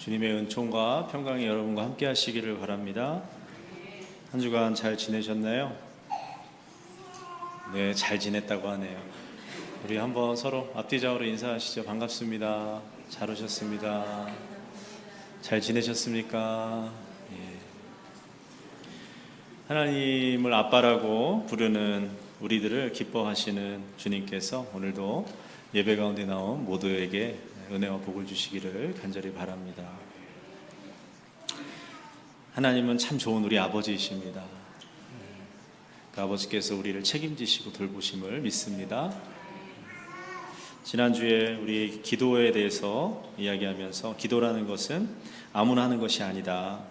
주님의 은총과 평강이 여러분과 함께 하시기를 바랍니다. 한 주간 잘 지내셨나요? 네, 잘 지냈다고 하네요. 우리 한번 서로 앞뒤좌우로 인사하시죠. 반갑습니다. 잘 오셨습니다. 잘 지내셨습니까? 예. 하나님을 아빠라고 부르는 우리들을 기뻐하시는 주님께서 오늘도 예배 가운데 나온 모두에게 은혜와 복을 주시기를 간절히 바랍니다. 하나님은 참 좋은 우리 아버지이십니다. 그 아버지께서 우리를 책임지시고 돌보심을 믿습니다. 지난주에 우리 기도에 대해서 이야기하면서 기도라는 것은 아무나 하는 것이 아니다.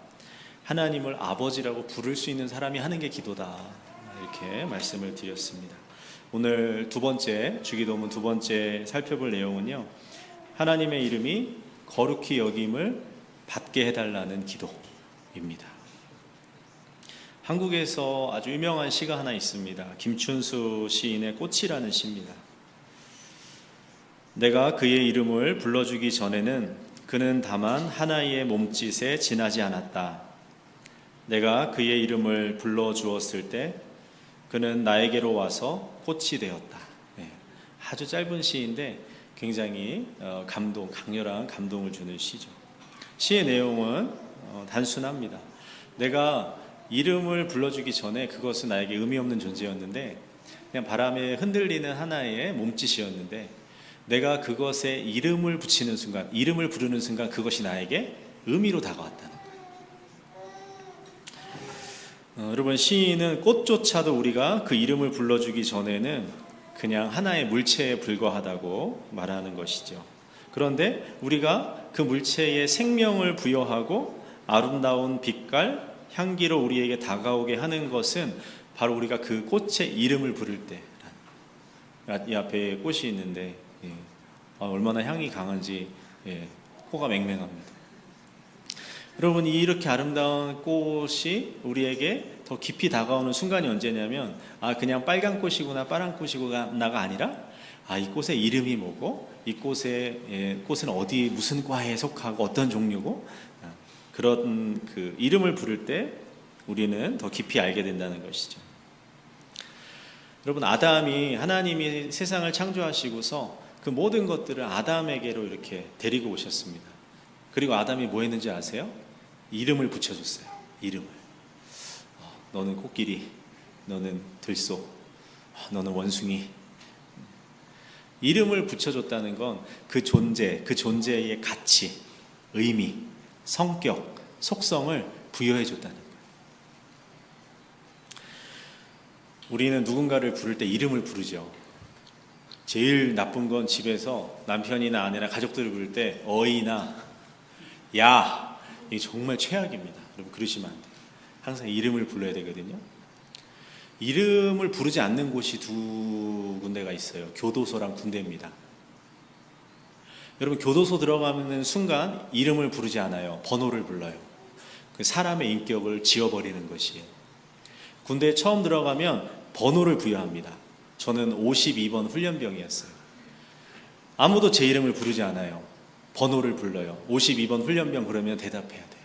하나님을 아버지라고 부를 수 있는 사람이 하는 게 기도다. 이렇게 말씀을 드렸습니다. 오늘 두 번째 주기도문 두 번째 살펴볼 내용은요, 하나님의 이름이 거룩히 여김을 받게 해달라는 기도입니다. 한국에서 아주 유명한 시가 하나 있습니다. 김춘수 시인의 꽃이라는 시입니다. 내가 그의 이름을 불러주기 전에는 그는 다만 하나의 몸짓에 지나지 않았다. 내가 그의 이름을 불러주었을 때 그는 나에게로 와서 꽃이 되었다. 네, 아주 짧은 시인데 굉장히 강렬한 감동을 주는 시죠. 시의 내용은 단순합니다. 내가 이름을 불러주기 전에 그것은 나에게 의미 없는 존재였는데 그냥 바람에 흔들리는 하나의 몸짓이었는데 내가 그것에 이름을 붙이는 순간, 이름을 부르는 순간 그것이 나에게 의미로 다가왔다는 거예요. 여러분, 시인은 꽃조차도 우리가 그 이름을 불러주기 전에는 그냥 하나의 물체에 불과하다고 말하는 것이죠. 그런데 우리가 그 물체에 생명을 부여하고 아름다운 빛깔, 향기로 우리에게 다가오게 하는 것은 바로 우리가 그 꽃의 이름을 부를 때. 이 앞에 꽃이 있는데 얼마나 향이 강한지 코가 맹맹합니다. 여러분, 이렇게 아름다운 꽃이 우리에게 더 깊이 다가오는 순간이 언제냐면 그냥 빨간 꽃이구나 파란 꽃이구나가 아니라 이 꽃의 이름이 뭐고 이 꽃은 어디 무슨 과에 속하고 어떤 종류고 그런 그 이름을 부를 때 우리는 더 깊이 알게 된다는 것이죠. 여러분, 하나님이 세상을 창조하시고서 그 모든 것들을 아담에게로 이렇게 데리고 오셨습니다. 그리고 아담이 뭐 했는지 아세요? 이름을 붙여줬어요. 이름을. 너는 코끼리, 너는 들소, 너는 원숭이. 이름을 붙여줬다는 건 그 존재의 가치, 의미, 성격, 속성을 부여해줬다는 거예요. 우리는 누군가를 부를 때 이름을 부르죠. 제일 나쁜 건 집에서 남편이나 아내나 가족들을 부를 때 어이나 야, 이게 정말 최악입니다. 여러분, 그러시면 안 돼요. 항상 이름을 불러야 되거든요. 이름을 부르지 않는 곳이 두 군데가 있어요. 교도소랑 군대입니다. 여러분, 교도소 들어가는 순간 이름을 부르지 않아요. 번호를 불러요. 그 사람의 인격을 지워버리는 것이에요. 군대에 처음 들어가면 번호를 부여합니다. 저는 52번 훈련병이었어요. 아무도 제 이름을 부르지 않아요. 번호를 불러요. 52번 훈련병 그러면 대답해야 돼요.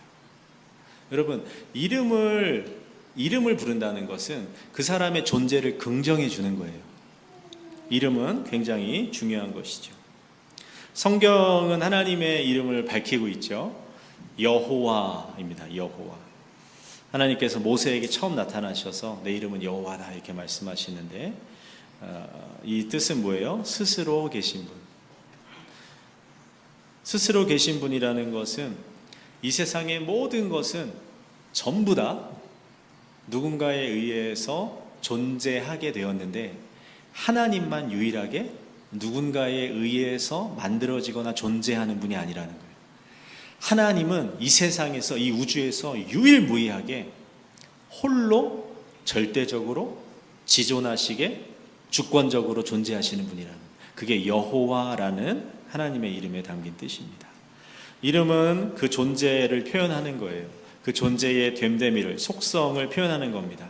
여러분, 이름을 부른다는 것은 그 사람의 존재를 긍정해 주는 거예요. 이름은 굉장히 중요한 것이죠. 성경은 하나님의 이름을 밝히고 있죠. 여호와입니다. 여호와. 하나님께서 모세에게 처음 나타나셔서 내 이름은 여호와다 이렇게 말씀하시는데 이 뜻은 뭐예요? 스스로 계신 분. 스스로 계신 분이라는 것은 이 세상의 모든 것은 전부 다 누군가에 의해서 존재하게 되었는데 하나님만 유일하게 누군가에 의해서 만들어지거나 존재하는 분이 아니라는 거예요. 하나님은 이 세상에서, 이 우주에서 유일무이하게 홀로 절대적으로 지존하시게 주권적으로 존재하시는 분이라는, 그게 여호와라는 하나님의 이름에 담긴 뜻입니다. 이름은 그 존재를 표현하는 거예요. 그 존재의 됨됨이를, 속성을 표현하는 겁니다.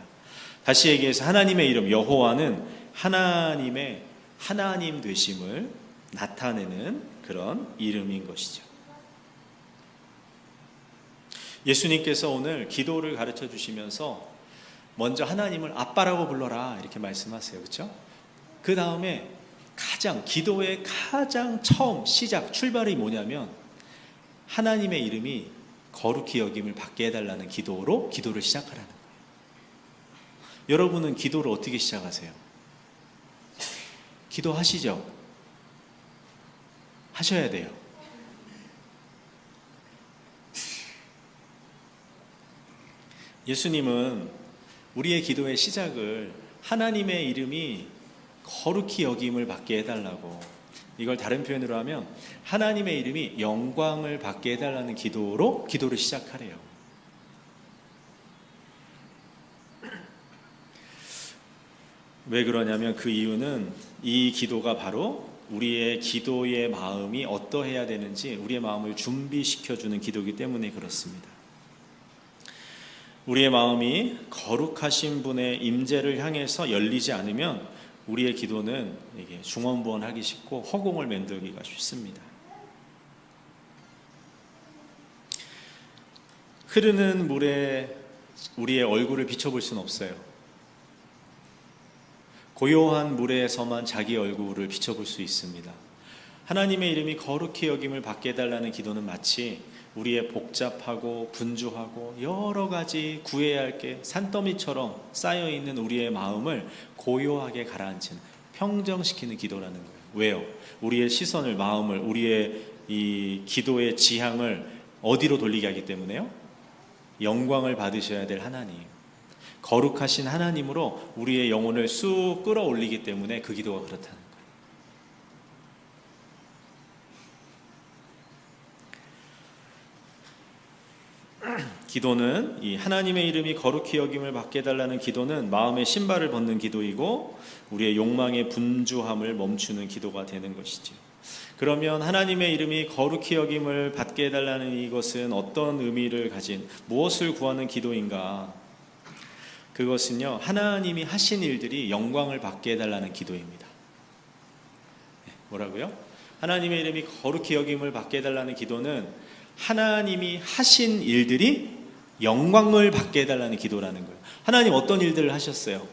다시 얘기해서 하나님의 이름 여호와는 하나님의 하나님 되심을 나타내는 그런 이름인 것이죠. 예수님께서 오늘 기도를 가르쳐 주시면서 먼저 하나님을 아빠라고 불러라 이렇게 말씀하세요. 그렇죠? 그 다음에 기도의 가장 처음 시작 출발이 뭐냐면 하나님의 이름이 거룩히 여김을 받게 해달라는 기도를 시작하라는 거예요. 여러분은 기도를 어떻게 시작하세요? 기도하시죠? 하셔야 돼요. 예수님은 우리의 기도의 시작을 하나님의 이름이 거룩히 여김을 받게 해달라고, 이걸 다른 표현으로 하면 하나님의 이름이 영광을 받게 해달라는 기도를 시작하래요. 왜 그러냐면 그 이유는 이 기도가 바로 우리의 기도의 마음이 어떠해야 되는지 우리의 마음을 준비시켜주는 기도이기 때문에 그렇습니다. 우리의 마음이 거룩하신 분의 임재를 향해서 열리지 않으면 우리의 기도는 이게 중언부언하기 쉽고 허공을 맴돌기가 쉽습니다. 흐르는 물에 우리의 얼굴을 비춰볼 수는 없어요. 고요한 물에서만 자기 얼굴을 비춰볼 수 있습니다. 하나님의 이름이 거룩히 여김을 받게 해달라는 기도는 마치 우리의 복잡하고 분주하고 여러 가지 구해야 할 게 산더미처럼 쌓여있는 우리의 마음을 고요하게 가라앉히는, 평정시키는 기도라는 거예요. 왜요? 우리의 시선을, 마음을, 우리의 이 기도의 지향을 어디로 돌리게 하기 때문에요? 영광을 받으셔야 될 하나님, 거룩하신 하나님으로 우리의 영혼을 쑥 끌어올리기 때문에 그 기도가 그렇다는 거예요. 기도는, 이 하나님의 이름이 거룩히 여김을 받게 해달라는 기도는 마음의 신발을 벗는 기도이고 우리의 욕망의 분주함을 멈추는 기도가 되는 것이죠. 그러면 하나님의 이름이 거룩히 여김을 받게 해달라는 이것은 어떤 의미를 가진, 무엇을 구하는 기도인가? 그것은요, 하나님이 하신 일들이 영광을 받게 해달라는 기도입니다. 뭐라고요? 하나님의 이름이 거룩히 여김을 받게 해달라는 기도는 하나님이 하신 일들이 영광을 받게 해달라는 기도라는 거예요. 하나님 어떤 일들을 하셨어요?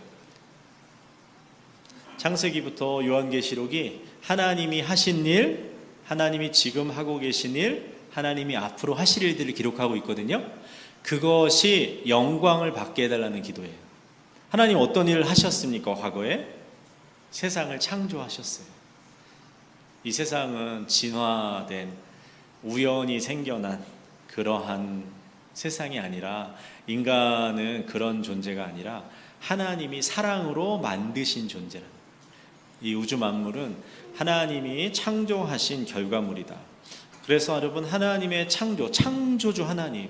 창세기부터 요한계시록이 하나님이 하신 일, 하나님이 지금 하고 계신 일, 하나님이 앞으로 하실 일들을 기록하고 있거든요. 그것이 영광을 받게 해달라는 기도예요. 하나님 어떤 일을 하셨습니까? 과거에 세상을 창조하셨어요. 이 세상은 진화된, 우연히 생겨난 그러한 세상이 아니라, 인간은 그런 존재가 아니라 하나님이 사랑으로 만드신 존재라는, 이 우주 만물은 하나님이 창조하신 결과물이다. 그래서 여러분, 하나님의 창조주 하나님,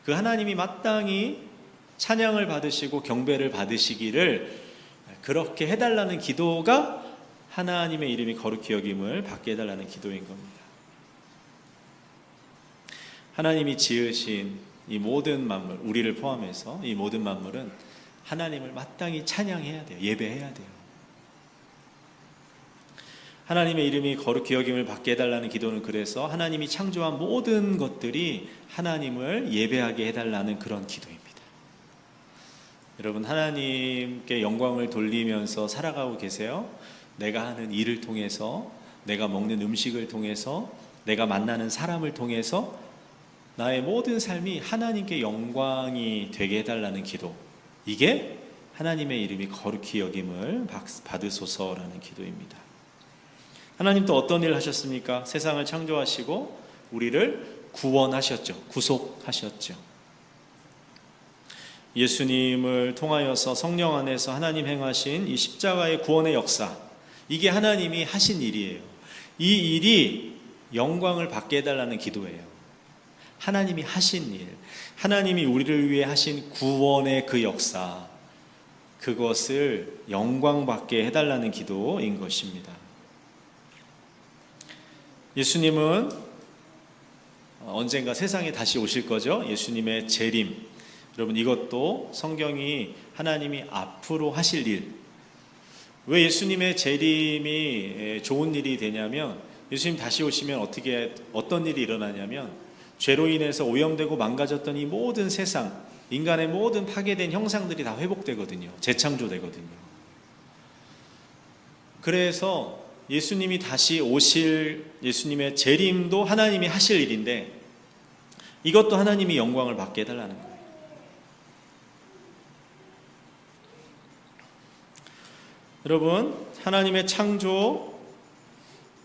그 하나님이 마땅히 찬양을 받으시고 경배를 받으시기를 그렇게 해달라는 기도가 하나님의 이름이 거룩히 여김을 받게 해달라는 기도인 겁니다. 하나님이 지으신 이 모든 만물, 우리를 포함해서 이 모든 만물은 하나님을 마땅히 찬양해야 돼요. 예배해야 돼요. 하나님의 이름이 거룩히 여김을 받게 해달라는 기도는 그래서 하나님이 창조한 모든 것들이 하나님을 예배하게 해달라는 그런 기도입니다. 여러분, 하나님께 영광을 돌리면서 살아가고 계세요? 내가 하는 일을 통해서, 내가 먹는 음식을 통해서, 내가 만나는 사람을 통해서 나의 모든 삶이 하나님께 영광이 되게 해달라는 기도, 이게 하나님의 이름이 거룩히 여김을 받으소서라는 기도입니다. 하나님 또 어떤 일을 하셨습니까? 세상을 창조하시고 우리를 구원하셨죠. 구속하셨죠. 예수님을 통하여서 성령 안에서 하나님 행하신 이 십자가의 구원의 역사, 이게 하나님이 하신 일이에요. 이 일이 영광을 받게 해달라는 기도예요. 하나님이 하신 일, 하나님이 우리를 위해 하신 구원의 그 역사, 그것을 영광받게 해달라는 기도인 것입니다. 예수님은 언젠가 세상에 다시 오실 거죠. 예수님의 재림, 여러분, 이것도 성경이 하나님이 앞으로 하실 일. 왜 예수님의 재림이 좋은 일이 되냐면, 예수님 다시 오시면 어떤 일이 일어나냐면 죄로 인해서 오염되고 망가졌던 이 모든 세상, 인간의 모든 파괴된 형상들이 다 회복되거든요. 재창조되거든요. 그래서 예수님이 다시 오실 예수님의 재림도 하나님이 하실 일인데 이것도 하나님이 영광을 받게 해달라는 거예요. 여러분, 하나님의 창조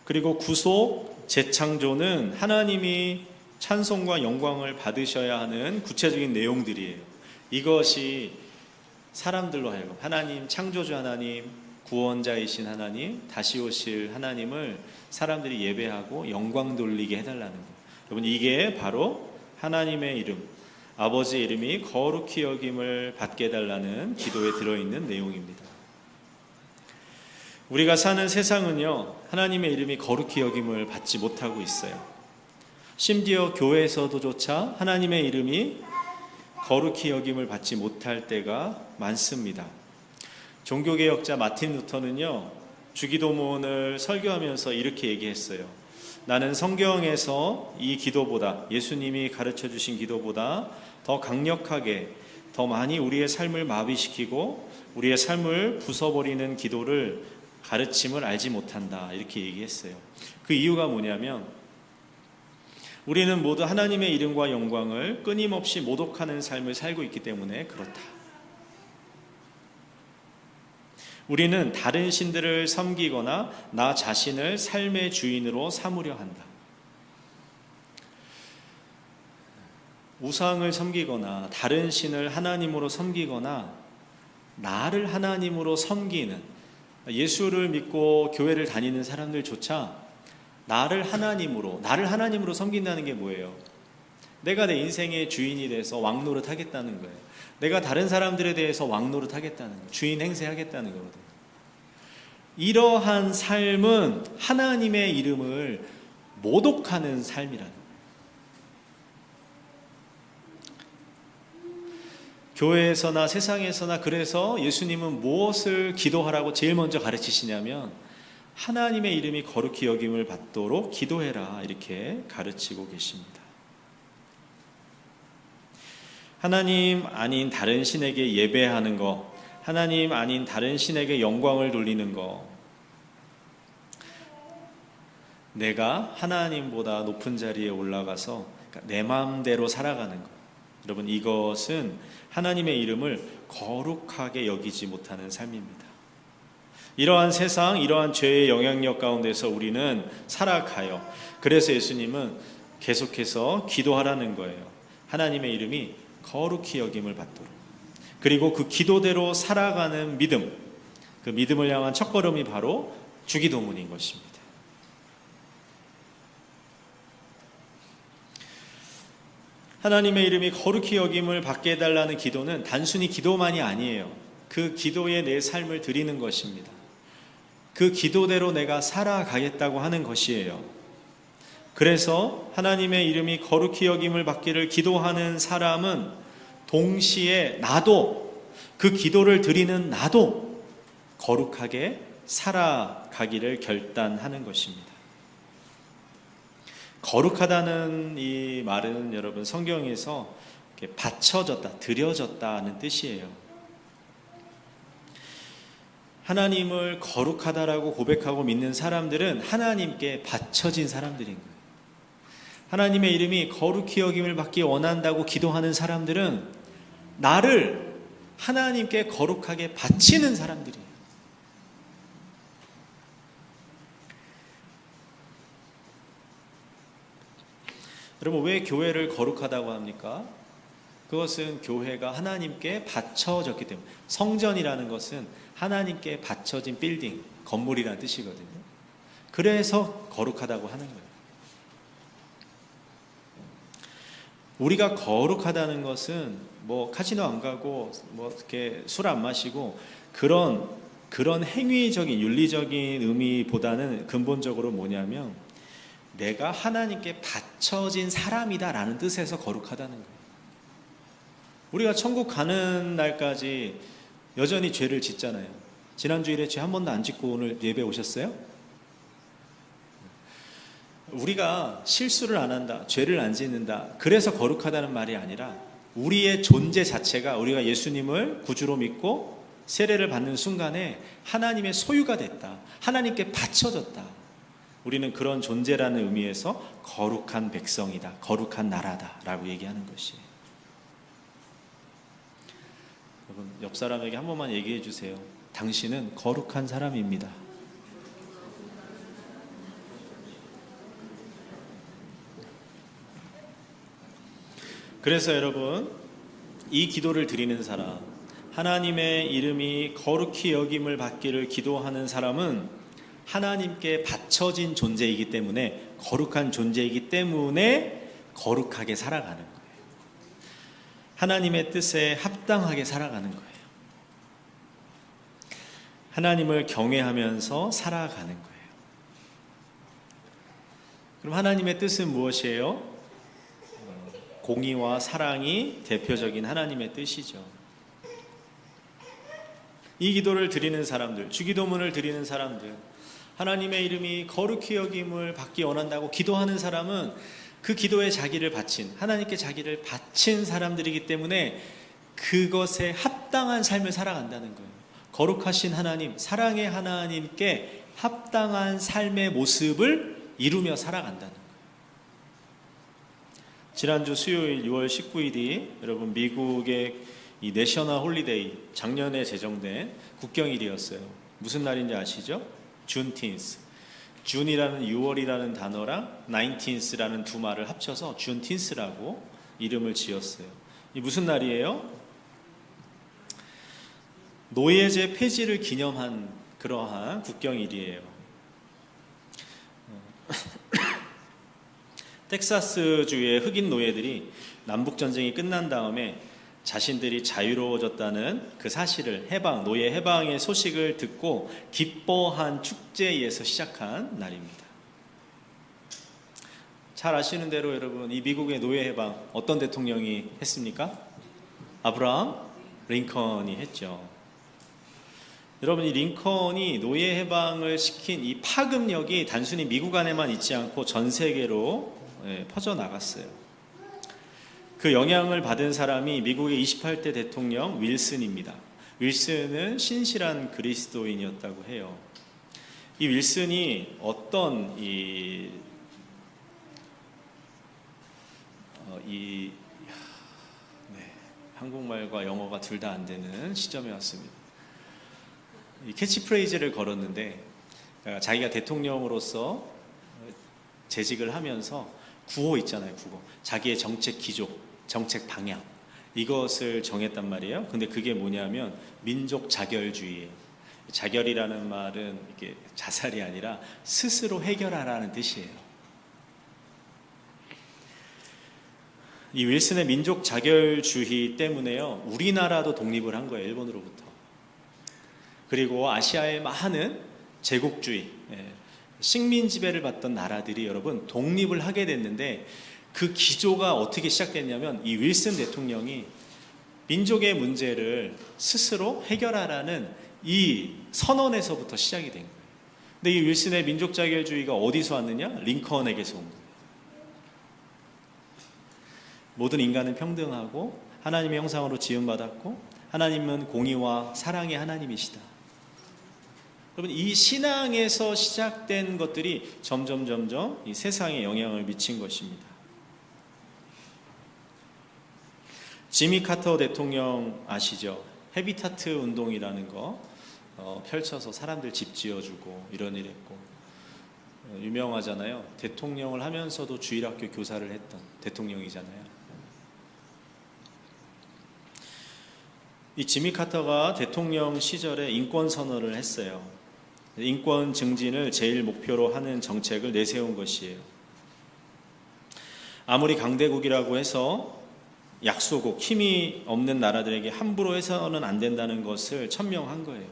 그리고 구속, 재창조는 하나님이 찬송과 영광을 받으셔야 하는 구체적인 내용들이에요. 이것이 사람들로 하여금 하나님, 창조주 하나님, 구원자이신 하나님, 다시 오실 하나님을 사람들이 예배하고 영광 돌리게 해달라는 거예요. 여러분, 이게 바로 하나님의 이름, 아버지의 이름이 거룩히 여김을 받게 해달라는 기도에 들어있는 내용입니다. 우리가 사는 세상은요, 하나님의 이름이 거룩히 여김을 받지 못하고 있어요. 심지어 교회에서도조차 하나님의 이름이 거룩히 여김을 받지 못할 때가 많습니다. 종교개혁자 마틴 루터는요, 주기도문을 설교하면서 이렇게 얘기했어요. 나는 성경에서 이 기도보다, 예수님이 가르쳐 주신 기도보다 더 강력하게, 더 많이 우리의 삶을 마비시키고 우리의 삶을 부숴버리는 기도를 가르침을 알지 못한다, 이렇게 얘기했어요. 그 이유가 뭐냐면 우리는 모두 하나님의 이름과 영광을 끊임없이 모독하는 삶을 살고 있기 때문에 그렇다. 우리는 다른 신들을 섬기거나 나 자신을 삶의 주인으로 삼으려 한다. 우상을 섬기거나 다른 신을 하나님으로 섬기거나 나를 하나님으로 섬기는, 예수를 믿고 교회를 다니는 사람들조차 나를 하나님으로 섬긴다는 게 뭐예요? 내가 내 인생의 주인이 돼서 왕노릇 하겠다는 거예요. 내가 다른 사람들에 대해서 왕노릇 하겠다는 거예요. 주인 행세하겠다는 거거든요. 이러한 삶은 하나님의 이름을 모독하는 삶이라는 거예요. 교회에서나 세상에서나 그래서 예수님은 무엇을 기도하라고 제일 먼저 가르치시냐면 하나님의 이름이 거룩히 여김을 받도록 기도해라, 이렇게 가르치고 계십니다. 하나님 아닌 다른 신에게 예배하는 것, 하나님 아닌 다른 신에게 영광을 돌리는 것, 내가 하나님보다 높은 자리에 올라가서 내 마음대로 살아가는 것, 여러분, 이것은 하나님의 이름을 거룩하게 여기지 못하는 삶입니다. 이러한 세상, 이러한 죄의 영향력 가운데서 우리는 살아가요. 그래서 예수님은 계속해서 기도하라는 거예요. 하나님의 이름이 거룩히 여김을 받도록. 그리고 그 기도대로 살아가는 믿음, 그 믿음을 향한 첫걸음이 바로 주기도문인 것입니다. 하나님의 이름이 거룩히 여김을 받게 해달라는 기도는 단순히 기도만이 아니에요. 그 기도에 내 삶을 드리는 것입니다. 그 기도대로 내가 살아가겠다고 하는 것이에요. 그래서 하나님의 이름이 거룩히 여김을 받기를 기도하는 사람은 동시에 나도, 그 기도를 드리는 나도 거룩하게 살아가기를 결단하는 것입니다. 거룩하다는 이 말은 여러분 성경에서 바쳐졌다, 드려졌다는 뜻이에요. 하나님을 거룩하다라고 고백하고 믿는 사람들은 하나님께 바쳐진 사람들인 거예요. 하나님의 이름이 거룩히 여김을 받기 원한다고 기도하는 사람들은 나를 하나님께 거룩하게 바치는 사람들이에요. 여러분, 왜 교회를 거룩하다고 합니까? 그것은 교회가 하나님께 바쳐졌기 때문에, 성전이라는 것은 하나님께 바쳐진 빌딩, 건물이라는 뜻이거든요. 그래서 거룩하다고 하는 거예요. 우리가 거룩하다는 것은 뭐 카지노 안 가고 뭐 이렇게 술 안 마시고 그런 행위적인 윤리적인 의미보다는 근본적으로 뭐냐면 내가 하나님께 바쳐진 사람이다라는 뜻에서 거룩하다는 거예요. 우리가 천국 가는 날까지 여전히 죄를 짓잖아요. 지난 주일에 죄 한 번도 안 짓고 오늘 예배 오셨어요? 우리가 실수를 안 한다, 죄를 안 짓는다, 그래서 거룩하다는 말이 아니라 우리의 존재 자체가 우리가 예수님을 구주로 믿고 세례를 받는 순간에 하나님의 소유가 됐다, 하나님께 바쳐졌다. 우리는 그런 존재라는 의미에서 거룩한 백성이다, 거룩한 나라다 라고 얘기하는 것이에요. 여러분, 옆 사람에게 한 번만 얘기해 주세요. 당신은 거룩한 사람입니다. 그래서 여러분, 이 기도를 드리는 사람, 하나님의 이름이 거룩히 여김을 받기를 기도하는 사람은 하나님께 바쳐진 존재이기 때문에, 거룩한 존재이기 때문에 거룩하게 살아가는 거예요. 하나님의 뜻에 합당하게 살아가는 거예요. 하나님을 경외하면서 살아가는 거예요. 그럼 하나님의 뜻은 무엇이에요? 공의와 사랑이 대표적인 하나님의 뜻이죠. 이 기도를 드리는 사람들, 주기도문을 드리는 사람들, 하나님의 이름이 거룩히 여김을 받기 원한다고 기도하는 사람은 그 기도에 자기를 바친, 하나님께 자기를 바친 사람들이기 때문에 그것에 합당한 삶을 살아간다는 거예요. 거룩하신 하나님, 사랑의 하나님께 합당한 삶의 모습을 이루며 살아간다는 거예요. 지난주 수요일 6월 19일이 여러분 미국의 이 내셔널 홀리데이, 작년에 제정된 국경일이었어요. 무슨 날인지 아시죠? 준틴스. 준이라는 6월이라는 단어랑 19th라는 두 말을 합쳐서 준틴스라고 이름을 지었어요. 이 무슨 날이에요? 노예제 폐지를 기념한 그러한 국경일이에요. 텍사스주의 흑인 노예들이 남북전쟁이 끝난 다음에 자신들이 자유로워졌다는 그 사실을, 노예 해방의 소식을 듣고 기뻐한 축제에서 시작한 날입니다. 잘 아시는 대로 여러분, 이 미국의 노예 해방 어떤 대통령이 했습니까? 아브라함 링컨이 했죠. 여러분, 이 링컨이 노예 해방을 시킨 이 파급력이 단순히 미국 안에만 있지 않고 전 세계로 퍼져나갔어요. 그 영향을 받은 사람이 미국의 28대 대통령 윌슨입니다. 윌슨은 신실한 그리스도인이었다고 해요. 이 윌슨이 어떤 한국말과 영어가 둘 다 안 되는 시점에 왔습니다. 이 캐치프레이즈를 걸었는데, 자기가 대통령으로서 재직을 하면서 구호 있잖아요, 구호. 자기의 정책 기조, 정책 방향, 이것을 정했단 말이에요. 근데 그게 뭐냐면 민족 자결주의예요. 자결이라는 말은 이게 자살이 아니라 스스로 해결하라는 뜻이에요. 이 윌슨의 민족 자결주의 때문에요, 우리나라도 독립을 한 거예요, 일본으로부터. 그리고 아시아의 많은 제국주의, 식민 지배를 받던 나라들이 여러분 독립을 하게 됐는데, 그 기조가 어떻게 시작됐냐면 이 윌슨 대통령이 민족의 문제를 스스로 해결하라는 이 선언에서부터 시작이 된 거예요. 근데 이 윌슨의 민족 자결주의가 어디서 왔느냐? 링컨에게서 온 거예요. 모든 인간은 평등하고 하나님의 형상으로 지음받았고 하나님은 공의와 사랑의 하나님이시다. 여러분, 이 신앙에서 시작된 것들이 점점 이 세상에 영향을 미친 것입니다. 지미 카터 대통령 아시죠? 헤비타트 운동이라는 거 펼쳐서 사람들 집 지어주고 이런 일 했고, 유명하잖아요. 대통령을 하면서도 주일학교 교사를 했던 대통령이잖아요. 이 지미 카터가 대통령 시절에 인권 선언을 했어요. 인권 증진을 제일 목표로 하는 정책을 내세운 것이에요. 아무리 강대국이라고 해서 약소국, 힘이 없는 나라들에게 함부로 해서는 안 된다는 것을 천명한 거예요.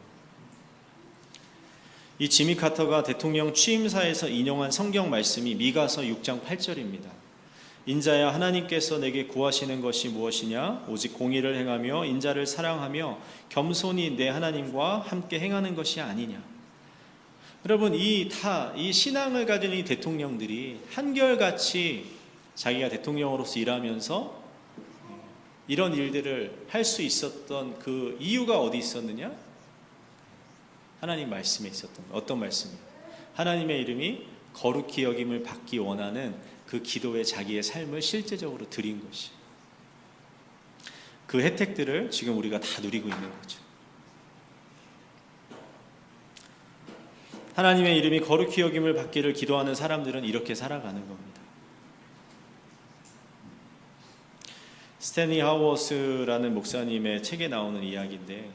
이 지미 카터가 대통령 취임사에서 인용한 성경 말씀이 미가서 6장 8절입니다. 인자야, 하나님께서 내게 구하시는 것이 무엇이냐? 오직 공의를 행하며 인자를 사랑하며 겸손히 내 하나님과 함께 행하는 것이 아니냐? 여러분, 이 신앙을 가진 이 대통령들이 한결같이 자기가 대통령으로서 일하면서 이런 일들을 할 수 있었던 그 이유가 어디 있었느냐? 하나님 말씀에 있었던, 어떤 말씀이에요? 하나님의 이름이 거룩히 여김을 받기 원하는 그 기도에 자기의 삶을 실제적으로 드린 것이, 그 혜택들을 지금 우리가 다 누리고 있는 거죠. 하나님의 이름이 거룩히 여김을 받기를 기도하는 사람들은 이렇게 살아가는 겁니다. 스탠리 하워스라는 목사님의 책에 나오는 이야기인데,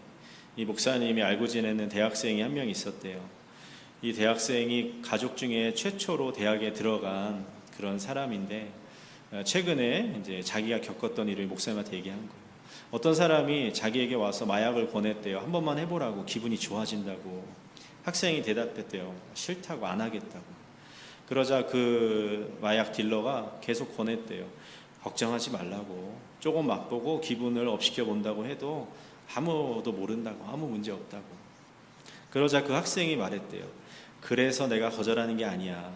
이 목사님이 알고 지내는 대학생이 한 명 있었대요. 이 대학생이 가족 중에 최초로 대학에 들어간 그런 사람인데, 최근에 이제 자기가 겪었던 일을 목사님한테 얘기한 거예요. 어떤 사람이 자기에게 와서 마약을 권했대요. 한 번만 해보라고, 기분이 좋아진다고. 학생이 대답했대요. 싫다고, 안 하겠다고. 그러자 그 마약 딜러가 계속 권했대요. 걱정하지 말라고, 조금 맛보고 기분을 업시켜 본다고 해도 아무도 모른다고, 아무 문제 없다고. 그러자 그 학생이 말했대요. 그래서 내가 거절하는 게 아니야.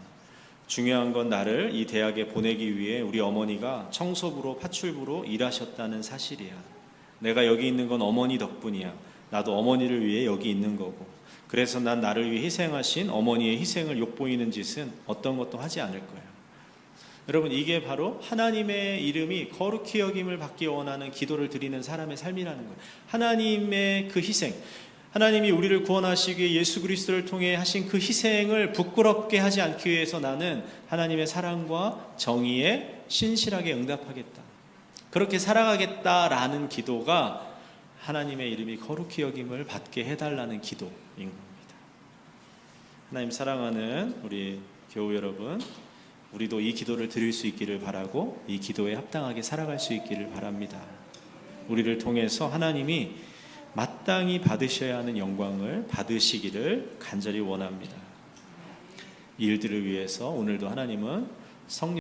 중요한 건 나를 이 대학에 보내기 위해 우리 어머니가 청소부로, 파출부로 일하셨다는 사실이야. 내가 여기 있는 건 어머니 덕분이야. 나도 어머니를 위해 여기 있는 거고. 그래서 난 나를 위해 희생하신 어머니의 희생을 욕보이는 짓은 어떤 것도 하지 않을 거야. 여러분, 이게 바로 하나님의 이름이 거룩히 여김을 받기 원하는 기도를 드리는 사람의 삶이라는 거예요. 하나님의 그 희생, 하나님이 우리를 구원하시기 위해 예수 그리스도를 통해 하신 그 희생을 부끄럽게 하지 않기 위해서 나는 하나님의 사랑과 정의에 신실하게 응답하겠다, 그렇게 살아가겠다라는 기도가 하나님의 이름이 거룩히 여김을 받게 해달라는 기도인 겁니다. 하나님 사랑하는 우리 교우 여러분, 우리도 이 기도를 드릴 수 있기를 바라고 이 기도에 합당하게 살아갈 수 있기를 바랍니다. 우리를 통해서 하나님이 마땅히 받으셔야 하는 영광을 받으시기를 간절히 원합니다. 이 일들을 위해서 오늘도 하나님은 성령